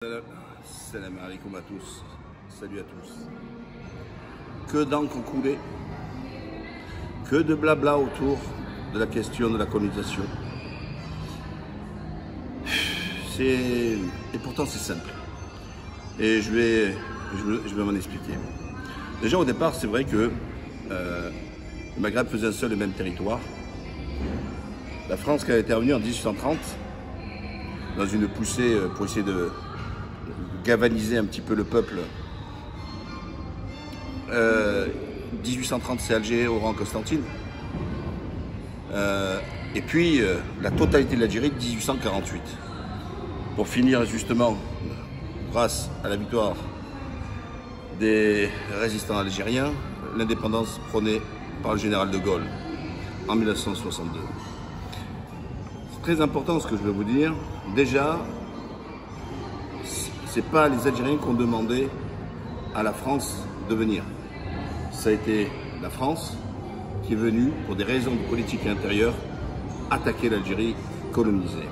Salam alaikum à tous, salut à tous. Que d'encre coulée, que de blabla autour de la question de la colonisation. Et pourtant c'est simple. Et je vais m'en expliquer. Déjà au départ, c'est vrai que le Maghreb faisait un seul et même territoire. La France qui a intervenu en 1830 dans une poussée pour essayer de galvaniser un petit peu le peuple. 1830 c'est Alger, Oran, Constantine. Et puis la totalité de l'Algérie 1848. Pour finir justement, grâce à la victoire des résistants algériens, l'indépendance prônée par le général de Gaulle en 1962. C'est très important ce que je vais vous dire. Déjà, c'est pas les Algériens qui ont demandé à la France de venir. Ça a été la France qui est venue, pour des raisons de politique intérieure, attaquer l'Algérie colonisée.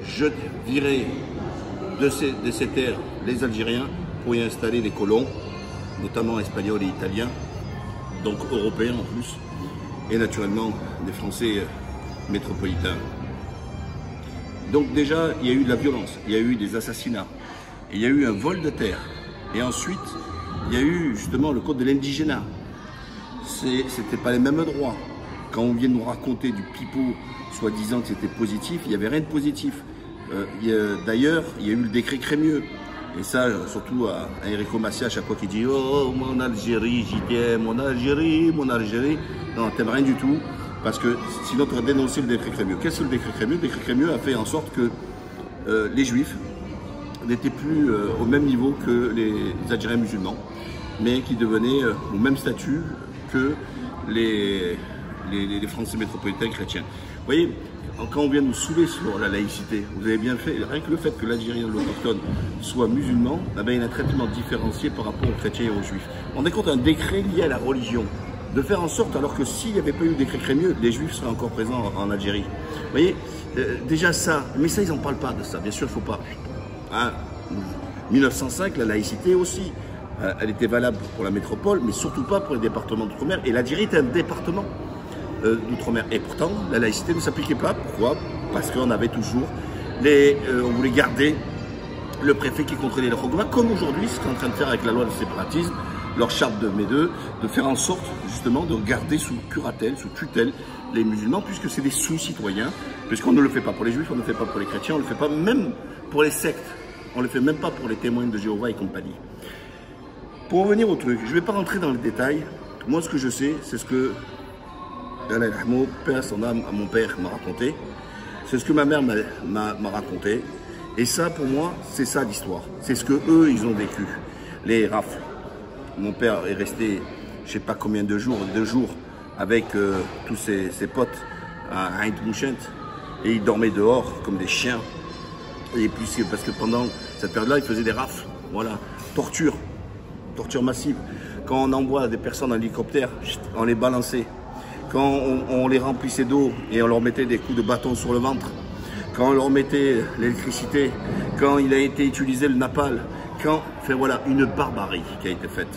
Je virais de ces terres les Algériens pour y installer les colons, notamment espagnols et italiens, donc européens en plus, et naturellement des Français métropolitains. Donc déjà, il y a eu de la violence, il y a eu des assassinats, il y a eu un vol de terre. Et ensuite, il y a eu justement le code de l'indigénat. C'était pas les mêmes droits. Quand on vient nous raconter du pipeau, soi-disant que c'était positif, il n'y avait rien de positif. D'ailleurs, il y a eu le décret Crémieux. Et ça, surtout à Enrico Macias, à chaque fois qu'il dit « Oh, mon Algérie, j'y tiens, mon Algérie, mon Algérie ». Non, t'aimes rien du tout, parce que sinon tu aurais dénoncé le décret Crémieux. Qu'est-ce que le décret Crémieux? Le décret Crémieux a fait en sorte que les Juifs n'étaient plus au même niveau que les Algériens musulmans, mais qui devenaient au même statut que les Français métropolitains chrétiens. Vous voyez, quand on vient nous saouler sur la laïcité, vous avez bien fait, rien que le fait que l'Algérien l'autochtone soit musulman, eh bien, il y a un traitement différencié par rapport aux chrétiens et aux juifs. On est contre un décret lié à la religion, de faire en sorte, alors que s'il n'y avait pas eu le décret Crémieux, les juifs seraient encore présents en Algérie. Vous voyez, déjà ça, mais ça ils n'en parlent pas de ça, bien sûr il ne faut pas. Hein, 1905, la laïcité aussi, elle était valable pour la métropole, mais surtout pas pour les départements d'outre-mer. Et l'Algérie est un département d'outre-mer. Et pourtant, la laïcité ne s'appliquait pas. Pourquoi? Parce qu'on avait toujours on voulait garder le préfet qui contrôlait les Rogma, comme aujourd'hui, ce qu'on est en train de faire avec la loi de séparatisme, leur charte de Médeux, de faire en sorte justement de garder sous curatelle, sous tutelle les musulmans, puisque c'est des sous-citoyens, puisqu'on ne le fait pas pour les juifs, on ne le fait pas pour les chrétiens, on ne le fait pas même pour les sectes, on ne le fait même pas pour les témoins de Jéhovah et compagnie. Pour revenir au truc, je ne vais pas rentrer dans les détails. Moi, ce que je sais, c'est ce que père son âme, mon père m'a raconté, c'est ce que ma mère m'a raconté, et ça, pour moi, c'est ça l'histoire. C'est ce que eux, ils ont vécu, les rafles. Mon père est resté, je ne sais pas combien de jours, 2 jours, avec tous ses potes à Aïn Mouchent, et ils dormaient dehors comme des chiens. Et puis, parce que pendant cette période-là, ils faisaient des rafles, voilà, torture massive. Quand on envoie des personnes en hélicoptère, on les balançait. Quand on les remplissait d'eau et on leur mettait des coups de bâton sur le ventre. Quand on leur mettait l'électricité. Quand il a été utilisé le napalm. Enfin voilà, une barbarie qui a été faite.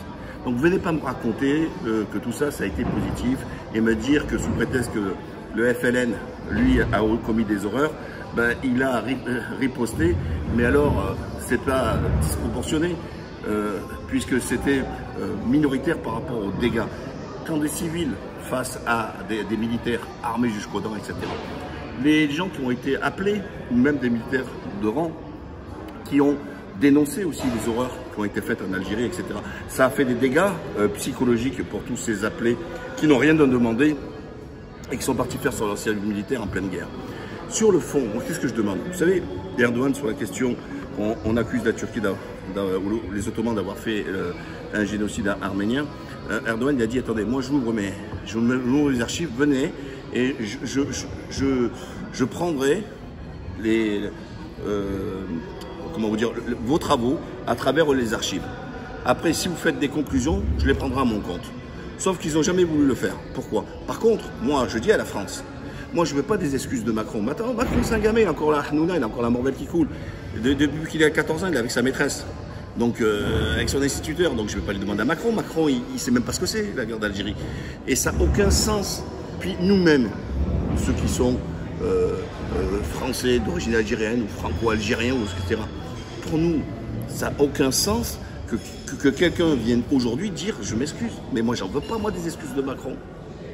Donc venez pas me raconter que tout ça, ça a été positif et me dire que sous prétexte que le FLN, lui, a commis des horreurs, ben, il a riposté, mais alors c'est pas disproportionné, puisque c'était minoritaire par rapport aux dégâts. Quand des civils face à des militaires armés jusqu'aux dents, etc. Les gens qui ont été appelés, ou même des militaires de rang, qui ont dénoncé aussi les horreurs qui ont été faites en Algérie, etc. Ça a fait des dégâts psychologiques pour tous ces appelés qui n'ont rien demandé et qui sont partis faire leur service militaire en pleine guerre. Sur le fond, qu'est-ce que je demande? Vous savez, Erdogan, sur la question, on accuse la Turquie, ou les Ottomans d'avoir fait un génocide arménien. Erdogan il a dit, attendez, moi je m'ouvre les archives, venez, et je prendrai comment vous dire, vos travaux à travers les archives. Après, si vous faites des conclusions, je les prendrai à mon compte. Sauf qu'ils n'ont jamais voulu le faire. Pourquoi? Par contre, moi, je dis à la France, Moi, je ne veux pas des excuses de Macron. Mais attends, Macron, c'est un gamin, il a encore la Hanouna, il a encore la morvelle qui coule. Depuis qu'il a 14 ans, il est avec sa maîtresse. Donc, avec son instituteur. Donc, je ne vais pas lui demander à Macron. Macron, il ne sait même pas ce que c'est, la guerre d'Algérie. Et ça n'a aucun sens. Puis, nous-mêmes, ceux qui sont français d'origine algérienne ou franco-algérien, etc. Pour nous, ça n'a aucun sens que quelqu'un vienne aujourd'hui dire « je m'excuse ». Mais moi, j'en veux pas, moi, des excuses de Macron.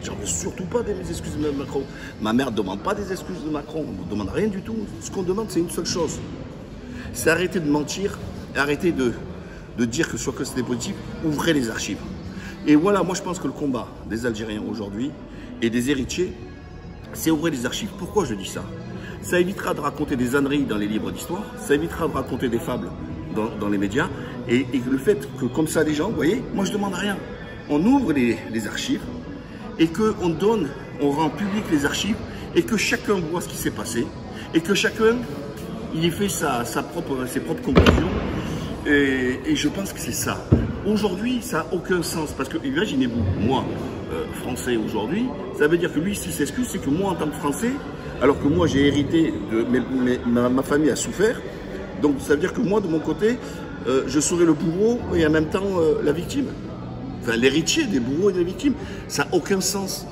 J'en veux surtout pas des excuses de Macron. Ma mère ne demande pas des excuses de Macron. On ne demande rien du tout. Ce qu'on demande, c'est une seule chose. C'est arrêter de mentir, arrêter de dire que soit que c'était positif, ouvrez les archives. Et voilà, moi, je pense que le combat des Algériens aujourd'hui et des héritiers, c'est ouvrir les archives. Pourquoi je dis ça? Ça évitera de raconter des âneries dans les livres d'histoire, ça évitera de raconter des fables dans les médias, et le fait que comme ça les gens, vous voyez, moi je ne demande rien. On ouvre les archives et qu'on donne, on rend public les archives et que chacun voit ce qui s'est passé et que chacun il y fait ses propres conclusions, et je pense que c'est ça. Aujourd'hui, ça n'a aucun sens parce que imaginez-vous, moi, français aujourd'hui, ça veut dire que lui, s'il s'excuse, c'est que moi, en tant que français, alors que moi, j'ai hérité de ma famille a souffert, donc ça veut dire que moi, de mon côté, je serai le bourreau et en même temps la victime. Enfin, l'héritier des bourreaux et des victimes. Ça n'a aucun sens.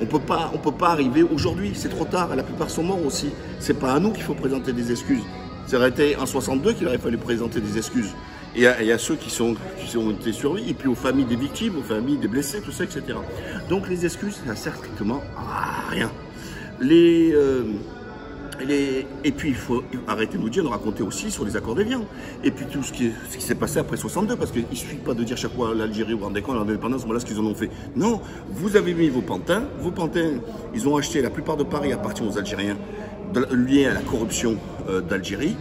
On peut pas arriver aujourd'hui, c'est trop tard, la plupart sont morts aussi. C'est pas à nous qu'il faut présenter des excuses. Ça aurait été en 62 qu'il aurait fallu présenter des excuses. Et il y a ceux qui ont été survivants, et puis aux familles des victimes, aux familles des blessés, tout ça, etc. Donc les excuses, ça sert strictement à rien. Et puis il faut arrêter de nous dire, de raconter aussi sur les accords d'Évian. Et puis tout ce qui s'est passé après 62, parce qu'il ne suffit pas de dire chaque fois l'Algérie, vous vous rendez compte, l'indépendance, voilà ce qu'ils en ont fait. Non, vous avez mis vos pantins, ils ont acheté la plupart de Paris appartient aux Algériens, liés à la corruption d'Algérie.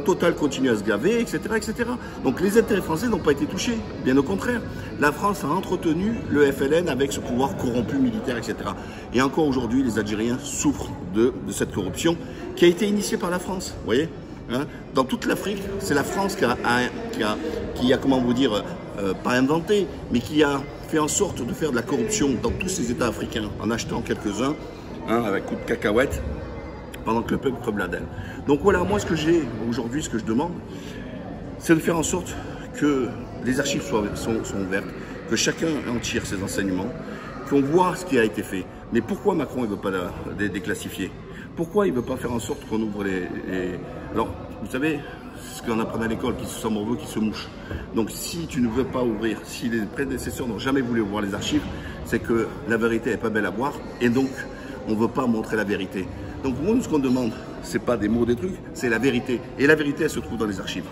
Total continue à se gaver, etc., etc. Donc les intérêts français n'ont pas été touchés, bien au contraire. La France a entretenu le FLN avec ce pouvoir corrompu militaire, etc. Et encore aujourd'hui, les Algériens souffrent de cette corruption qui a été initiée par la France, vous voyez, hein. Dans toute l'Afrique, c'est la France qui a, comment vous dire, pas inventé, mais qui a fait en sorte de faire de la corruption dans tous ces États africains, en achetant quelques-uns, hein, avec coup de cacahuètes, pendant que le peuple crevait la dalle. Donc voilà, moi ce que j'ai aujourd'hui, ce que je demande, c'est de faire en sorte que les archives sont ouvertes, que chacun en tire ses enseignements, qu'on voit ce qui a été fait. Mais pourquoi Macron ne veut pas la déclassifier? Pourquoi il ne veut pas faire en sorte qu'on ouvre les... Alors, vous savez, ce qu'on apprend à l'école, qui se sent morveux, qui se mouche. Donc si tu ne veux pas ouvrir, si les prédécesseurs n'ont jamais voulu ouvrir les archives, c'est que la vérité n'est pas belle à voir, et donc on ne veut pas montrer la vérité. Donc nous, ce qu'on demande, ce n'est pas des mots, des trucs, c'est la vérité. Et la vérité, elle se trouve dans les archives.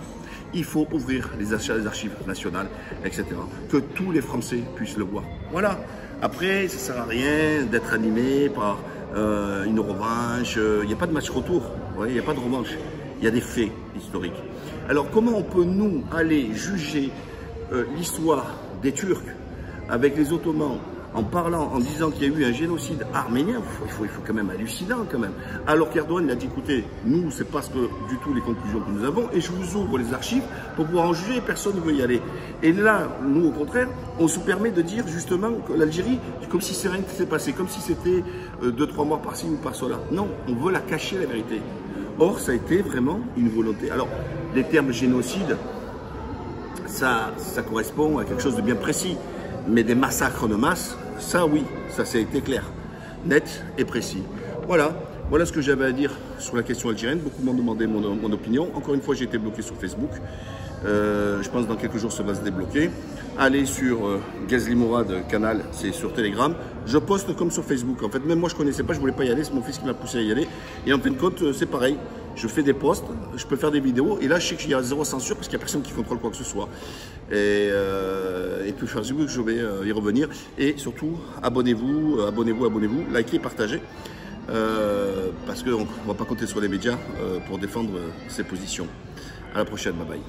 Il faut ouvrir les archives nationales, etc. Que tous les Français puissent le voir. Voilà. Après, ça ne sert à rien d'être animé par une revanche. Il n'y a pas de match retour. Il n'y a pas de revanche. Il y a des faits historiques. Alors comment on peut, nous, aller juger l'histoire des Turcs avec les Ottomans, en parlant, en disant qu'il y a eu un génocide arménien? Il faut quand même hallucinant quand même. Alors qu'Erdogan a dit, écoutez, nous, c'est pas du tout les conclusions que nous avons, et je vous ouvre les archives pour pouvoir en juger, et personne ne veut y aller. Et là, nous, au contraire, on se permet de dire justement que l'Algérie, comme si c'est rien qui s'est passé, comme si c'était 2-3 mois par-ci ou par-cela. Non, on veut la cacher, la vérité. Or, ça a été vraiment une volonté. Alors, les termes génocide, ça correspond à quelque chose de bien précis. Mais des massacres de masse, ça oui, ça a été clair, net et précis. Voilà ce que j'avais à dire sur la question algérienne. Beaucoup m'ont demandé mon opinion. Encore une fois, j'ai été bloqué sur Facebook. Je pense que dans quelques jours, ça va se débloquer. Allez sur Ghazli Mourad, canal, c'est sur Telegram. Je poste comme sur Facebook. En fait, même moi, je ne connaissais pas, je ne voulais pas y aller. C'est mon fils qui m'a poussé à y aller. Et en fin de compte, c'est pareil. Je fais des posts, je peux faire des vidéos. Et là, je sais qu'il y a zéro censure parce qu'il n'y a personne qui contrôle quoi que ce soit. Et puis, je vais y revenir. Et surtout, abonnez-vous, likez, partagez. Parce qu'on ne va pas compter sur les médias pour défendre ses positions. À la prochaine, bye bye.